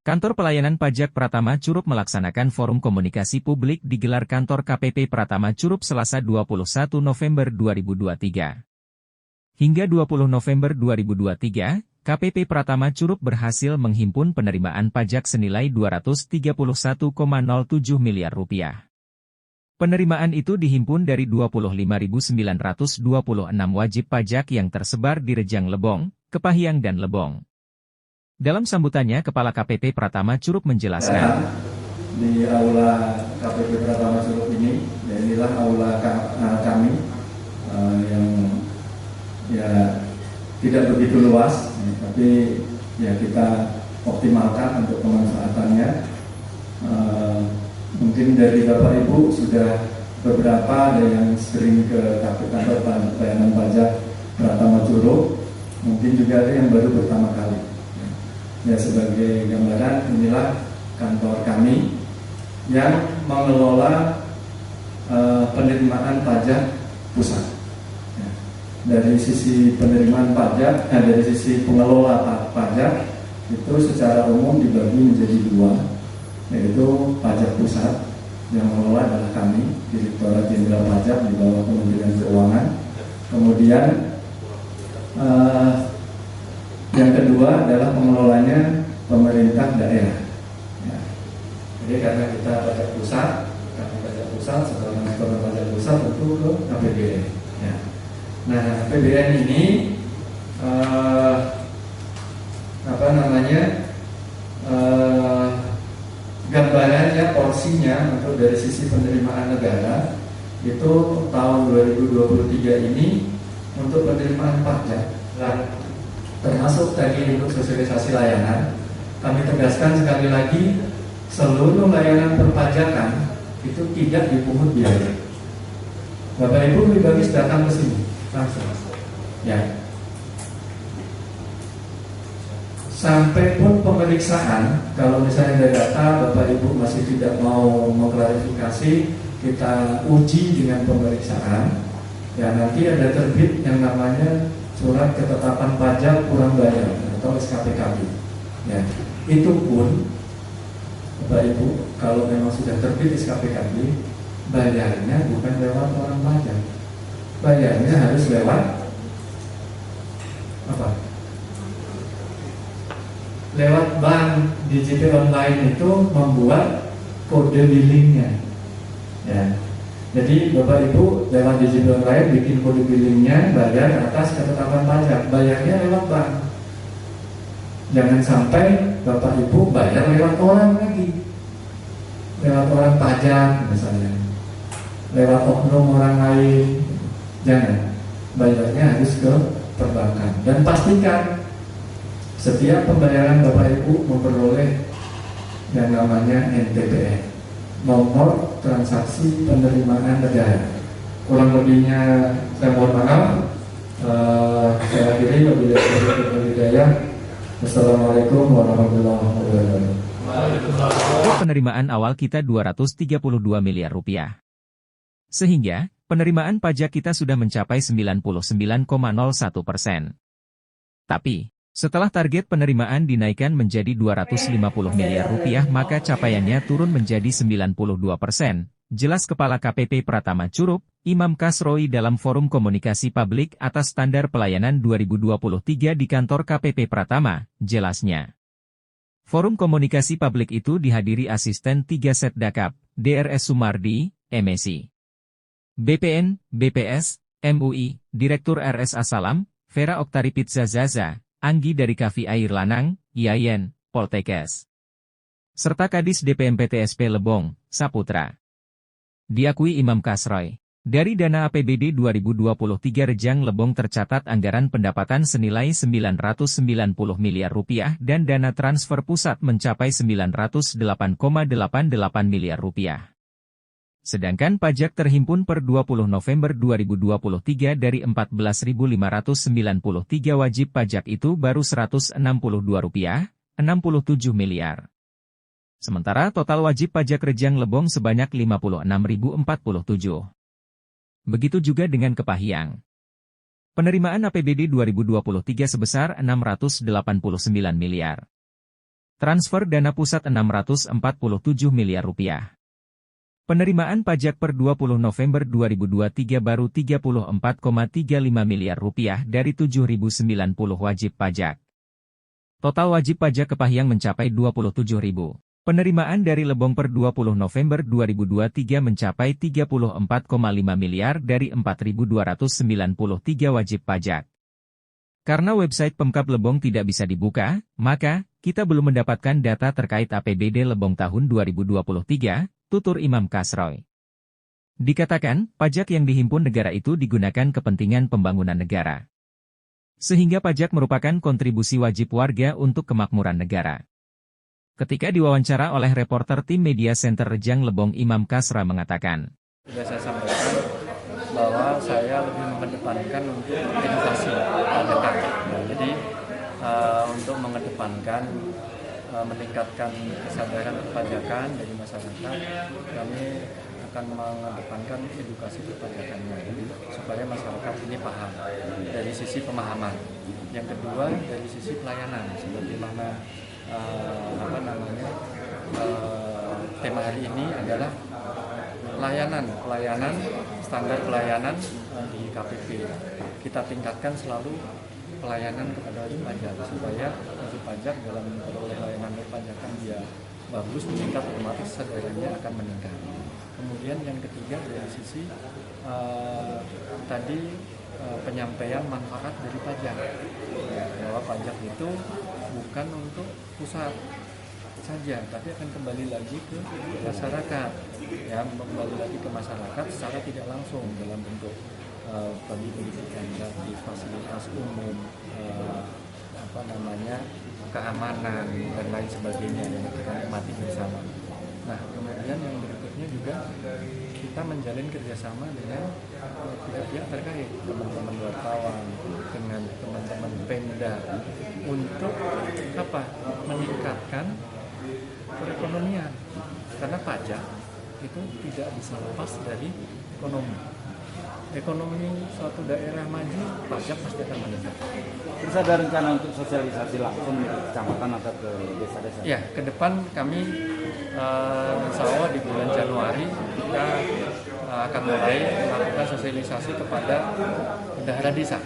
Kantor Pelayanan Pajak Pratama Curup melaksanakan forum komunikasi publik digelar Kantor KPP Pratama Curup Selasa 21 November 2023. Hingga 20 November 2023, KPP Pratama Curup berhasil menghimpun penerimaan pajak senilai Rp231,07 miliar. Penerimaan itu dihimpun dari 25.926 wajib pajak yang tersebar di Rejang Lebong, Kepahyang dan Lebong. Dalam sambutannya, Kepala KPP Pratama Curup menjelaskan. Di aula KPP Pratama Curup ini, ya inilah aula kami yang ya tidak begitu luas, tapi ya kita optimalkan untuk pemanfaatannya. Mungkin dari Bapak Ibu sudah beberapa ada yang sering ke kantor pelayanan pajak Pratama Curup, mungkin juga ada yang baru pertama kali. Ya, sebagai gambaran, inilah kantor kami yang mengelola penerimaan pajak pusat. Ya, dari sisi penerimaan pajak, dari sisi pengelola pajak itu secara umum dibagi menjadi dua, yaitu pajak pusat yang mengelola adalah kami, Direktorat Jenderal Pajak di bawah Kementerian Keuangan. Kemudian yang kedua adalah pengelolanya pemerintah daerah. Ya. Jadi karena kita pajak pusat, setelah setoran pajak pusat tentu ke APBN. Ya. Nah, APBN ini gambarannya, porsinya untuk dari sisi penerimaan negara itu tahun 2023 ini untuk penerimaan pajak. Termasuk tadi untuk sosialisasi layanan, kami tegaskan sekali lagi, seluruh layanan perpajakan itu tidak dipungut biaya. Bapak Ibu lebih bagus datang ke sini langsung. Ya. Sampai pun pemeriksaan, kalau misalnya ada data Bapak Ibu masih tidak mau mengklarifikasi, kita uji dengan pemeriksaan. Ya, nanti ada terbit yang namanya Surat Ketetapan Pajak Kurang Bayar atau SKPKB. Ya, itu pun Bapak Ibu, kalau memang sudah terbit SKPKB, bayarnya bukan lewat orang pajak, bayarnya harus lewat apa? Lewat bank. Digital online itu membuat kode billingnya. Ya. Jadi Bapak Ibu lewat digital online bikin kode billingnya, bayar atas ketetapan pajak, bayarnya lewat bank. Jangan sampai Bapak Ibu bayar lewat orang lagi, lewat orang pajak misalnya, lewat oknum orang lain. Jangan, bayarnya harus ke perbankan. Dan pastikan setiap pembayaran Bapak Ibu memperoleh yang namanya NTPN, nomor transaksi penerimaan negara. Kurang lebihnya saya mohon maaf. Saya akhiri, wabillahi hidayah. Wassalamualaikum warahmatullahi wabarakatuh. Penerimaan awal kita Rp232 miliar. Sehingga, penerimaan pajak kita sudah mencapai 99,01%. Tapi, setelah target penerimaan dinaikkan menjadi Rp250 miliar, maka capaiannya turun menjadi 92%, jelas Kepala KPP Pratama Curup, Imam Kasroi dalam Forum Komunikasi Publik atas Standar Pelayanan 2023 di kantor KPP Pratama, jelasnya. Forum Komunikasi Publik itu dihadiri Asisten 3 Setdakap, DRS Sumardi, MEC, BPN, BPS, MUI, Direktur RS Asalam, Vera Oktari Pizza Zaza, Anggi dari Kafi Air Lanang, Yayen, Poltekes, serta Kadis DPMPTSP Lebong, Saputra. Diakui Imam Kasroi, dari dana APBD 2023 Rejang Lebong tercatat anggaran pendapatan senilai Rp990 miliar dan dana transfer pusat mencapai Rp908,88 miliar. Sedangkan pajak terhimpun per 20 November 2023 dari 14.593 wajib pajak itu baru Rp162,67 miliar. Sementara total wajib pajak Rejang Lebong sebanyak 56.047. Begitu juga dengan Kepahyang. Penerimaan APBD 2023 sebesar Rp689 miliar. Transfer dana pusat 647 miliar rupiah. Penerimaan pajak per 20 November 2023 baru 34,35 miliar rupiah dari 7.090 wajib pajak. Total wajib pajak Kepahyang mencapai 27.000. Penerimaan dari Lebong per 20 November 2023 mencapai 34,5 miliar dari 4.293 wajib pajak. Karena website Pemkab Lebong tidak bisa dibuka, maka kita belum mendapatkan data terkait APBD Lebong tahun 2023, tutur Imam Kasroy. Dikatakan, pajak yang dihimpun negara itu digunakan kepentingan pembangunan negara. Sehingga pajak merupakan kontribusi wajib warga untuk kemakmuran negara. Ketika diwawancara oleh reporter tim Media Center Rejang Lebong, Imam Kasra mengatakan, sudah saya sampaikan bahwa saya lebih mengedepankan untuk edukasi pajakan. Jadi untuk mengedepankan meningkatkan kesadaran perpajakan dari masyarakat, kami akan mengedepankan edukasi perpajakannya supaya masyarakat ini paham dari sisi pemahaman. Yang kedua dari sisi pelayanan, seperti mana tema hari ini adalah pelayanan standar pelayanan di KPP. Kita tingkatkan selalu pelayanan kepada wajib pajak supaya wajib pajak dalam memperoleh layanan perpajakan dia bagus, meningkat, otomatis kesadarannya akan meningkat. Kemudian yang ketiga dari sisi penyampaian manfaat dari pajak, bahwa pajak itu bukan untuk pusat saja, tapi akan kembali lagi ke masyarakat, kembali lagi ke masyarakat secara tidak langsung dalam bentuk bagi pendidikan gratis, fasilitas umum, keamanan dan lain sebagainya yang kita nikmati bersama. Nah, kemudian yang berikutnya juga kita menjalin kerjasama dengan pihak-pihak terkait, teman-teman wartawan, dengan teman-teman Pemda untuk meningkatkan perekonomian, karena pajak itu tidak bisa lepas dari ekonomi suatu daerah maju, pajak pasti akan meningkat. Terus ada rencana untuk sosialisasi langsung ke kecamatan atau ke desa-desa? Ya, ke depan kami insya Allah di bulan Januari kita akan mulai melakukan sosialisasi kepada bendahara desa.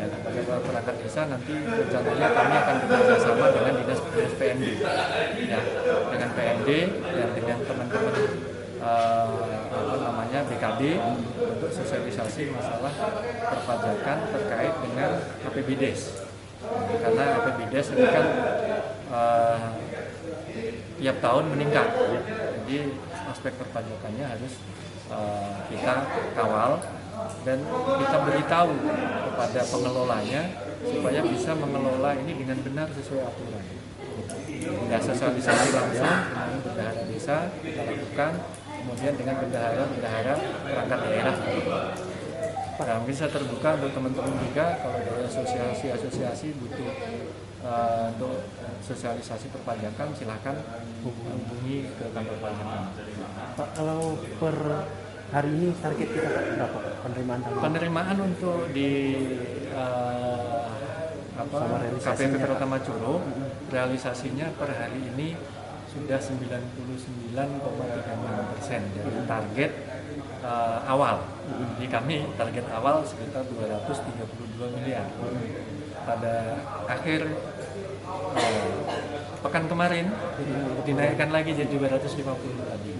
Kepada perangkat desa nanti rencananya kami akan bekerjasama dengan dinas PND, dengan PND dan dengan teman-teman BKD untuk sosialisasi masalah perpajakan terkait dengan APBDes. Karena APBDes ini kan tiap tahun meningkat, jadi aspek perpajakannya harus kita kawal dan kita beritahu kepada pengelolanya supaya bisa mengelola ini dengan benar sesuai aturan. Tidak sosialisasi langsung dengan bendahara desa kita lakukan, kemudian dengan bendahara perangkat daerah. Nah, mungkin saya terbuka untuk teman-teman juga kalau dari asosiasi butuh untuk sosialisasi perpajakan, silahkan hubungi ke kantor pajakan. Pak, kalau per hari ini target kita berapa penerimaan? Penerimaan untuk di KPP Pertama Curug, realisasinya per hari ini sudah 99,36% dari target awal. Jadi kami target awal sekitar 232 miliar. Pada akhir pekan kemarin dinaikkan lagi jadi 250 tadi.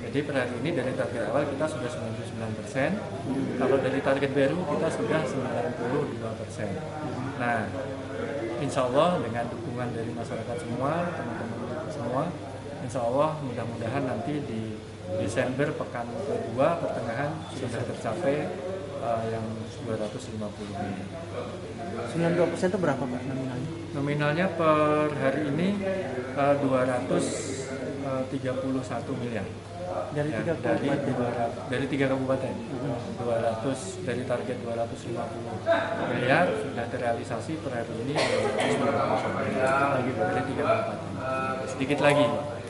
Jadi per hari ini dari target awal kita sudah 99%. Kalau dari target baru kita sudah 92%. Nah, insya Allah dengan dukungan dari masyarakat semua, teman-teman semua, insya Allah mudah-mudahan nanti di Desember pekan kedua pertengahan sudah tercapai yang 250 miliar. 92% itu berapa Pak nominalnya? Nominalnya per hari ini 231 miliar. Dari ya, tiga kabupaten. Dari 3 kabupaten. 200 dari target 250 miliar sudah terrealisasi per hari ini 250 miliar lagi dari 3 kabupaten. Sedikit lagi.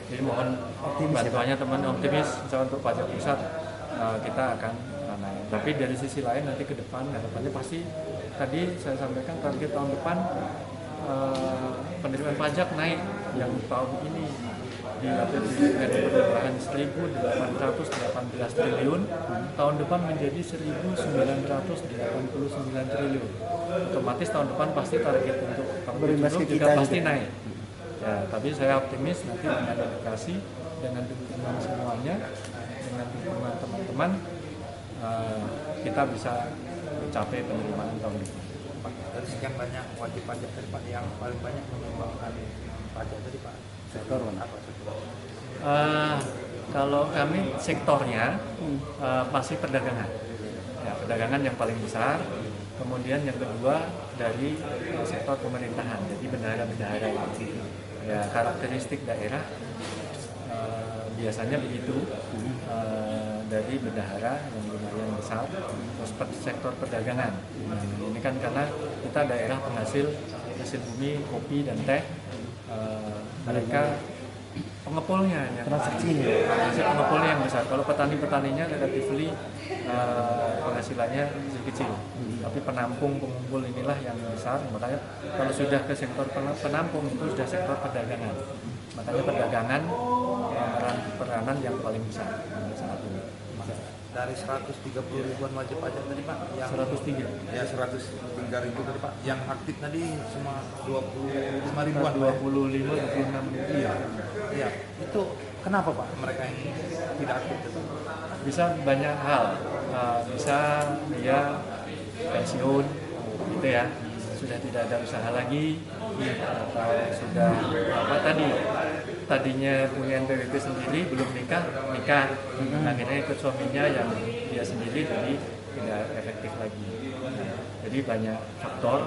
Jadi mohon bantuannya teman optimis misalnya untuk pajak pusat kita akan naik. Tapi dari sisi lain nanti harapannya pasti tadi saya sampaikan target tahun depan penerimaan pajak naik yang tahun ini di APBN perubahan 1.818 triliun, tahun depan menjadi 1.989 triliun. Otomatis tahun depan pasti target untuk tahun juga kita pasti juga naik. Ya, tapi saya optimis nanti dengan edukasi, dengan dukungan semuanya, dengan dukungan teman-teman, kita bisa mencapai penerimaan tahun depan. Pak, dari sekian banyak wajib pajak tadi Pak, yang paling banyak menyumbangkan pajak tadi Pak, sektor apa sektor? Kalau kami sektornya pasti perdagangan. Ya, perdagangan yang paling besar. Kemudian yang kedua dari sektor pemerintahan, jadi bendahara-bendahara itu. Ya, karakteristik daerah biasanya begitu, dari bendahara yang lumayan besar, terus sektor perdagangan. Ini kan karena kita daerah penghasil bumi, kopi dan teh, mereka pengepulnya, pengepulnya yang besar. Kalau petani-petaninya relatively penghasilannya masih kecil, tapi penampung pengumpul inilah yang besar. Makanya kalau sudah ke sektor penampung itu sudah sektor perdagangan. Makanya perdagangan peranan yang paling besar saat ini. Dari 130 ribuan wajib pajak tadi Pak, yang 103. Ya 103 ribu tadi Pak, yang aktif tadi cuma 25 ribuan. 26 ribu. Iya. Itu kenapa Pak mereka yang tidak aktif itu? Bisa banyak hal, bisa dia pensiun, gitu ya, sudah tidak ada usaha lagi, atau sudah tadinya punya NPWP sendiri, belum nikah, akhirnya ikut suaminya yang dia sendiri, jadi tidak efektif lagi. Jadi banyak faktor,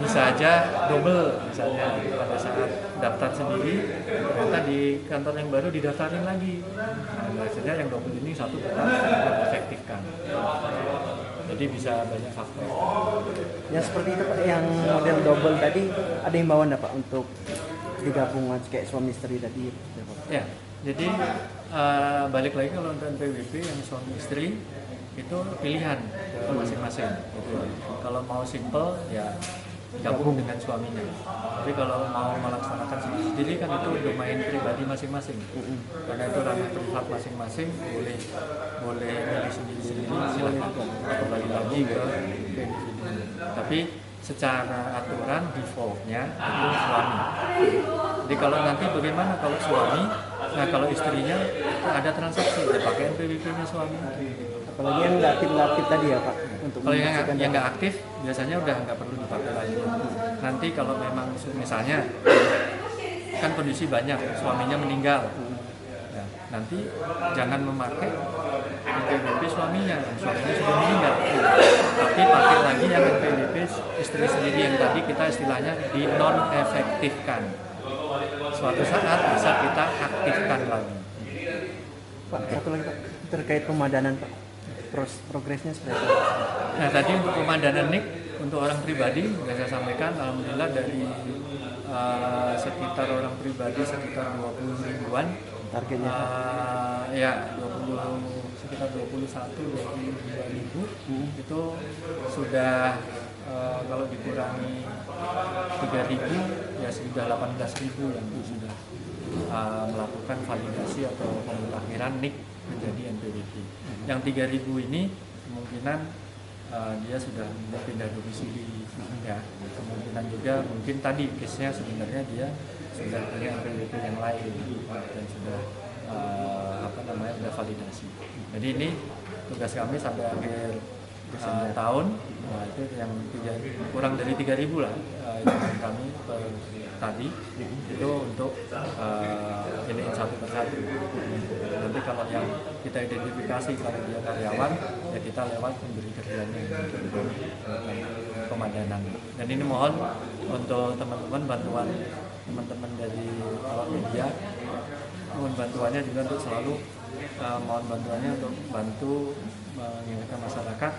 bisa aja double, misalnya pada saat daftar sendiri, ternyata di kantor yang baru didaftarin lagi. Nah, maksudnya yang double ini satu kita efektifkan. Jadi bisa banyak faktor. Yang seperti itu Pak, yang model double tadi, ada himbauan Pak untuk digabungan kayak suami istri tadi? Ya, jadi balik lagi kalau untuk NPWP yang suami istri itu pilihan masing-masing. Gitu. Kalau mau simple ya gabung dengan suaminya. Tapi kalau mau melaksanakan sendiri kan itu domain pribadi masing-masing. Karena itu ranah privat masing-masing, boleh milih sendiri-sendiri, silakan. Kembali lagi ke individu. Tapi secara aturan defaultnya itu suami. Jadi kalau nanti bagaimana kalau suami, nah kalau istrinya ada transaksi, dia pakai NPWP-nya suami. Apalagi yang nggak aktif tadi ya Pak. Untuk kalau yang nggak aktif biasanya udah nggak perlu dipakai lagi. Nanti kalau memang misalnya kan kondisi banyak, suaminya meninggal, ya, nanti jangan memakai NPWP suaminya sudah meninggal, tapi pakai lagi yang NPWP istri sendiri yang tadi kita istilahnya di non efektifkan. Suatu saat bisa kita aktifkan lagi. Pak, satu lagi Pak, terkait pemadanan Pak, progresnya seperti apa? Nah tadi untuk pemadanan NIK untuk orang pribadi sudah saya sampaikan, alhamdulillah dari sekitar orang pribadi sekitar 20 ribuan targetnya ya sekitar 22 ribu itu sudah kalau dikurangi 3.000 ya sudah 18.000 yang sudah melakukan validasi atau pemutakhiran NIK menjadi NPWP. Yang 3.000 ini kemungkinan dia sudah pindah domisili, ya. Kemungkinan juga mungkin tadi case-nya sebenarnya dia sudah punya NPWP yang lain dan sudah sudah validasi. Jadi ini tugas kami sampai akhir tahun, nah itu yang kurang dari 3.000 lah yang kami tadi itu untuk iniin satu persatu. Nanti kalau yang kita identifikasi kalau dia karyawan, ya kita lewat memberi kerjanya untuk pemadanan. Dan ini mohon untuk teman-teman bantuan teman-teman dari awak media, mohon bantuannya juga untuk selalu mohon bantuannya untuk bantu mengingatkan masyarakat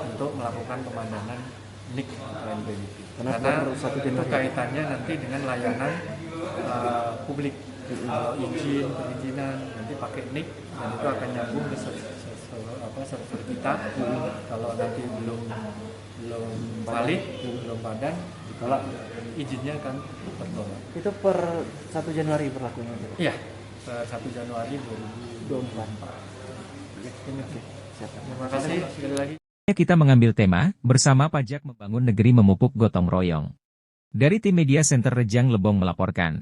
untuk melakukan pemadanan NIK atau NPWP. Karena itu kaitannya nanti dengan layanan publik. Kalau perizinan nanti pakai NIK dan itu akan nyambung ke server kita. Kalau nanti belum valid, belum padan, kita Kalau izinnya kan tertolak. Itu per 1 Januari berlakunya. Iya, per 1 Januari 2024. Oke. Terima kasih sekali lagi. Kita mengambil tema, bersama pajak membangun negeri memupuk gotong royong. Dari tim Media Center Rejang Lebong melaporkan.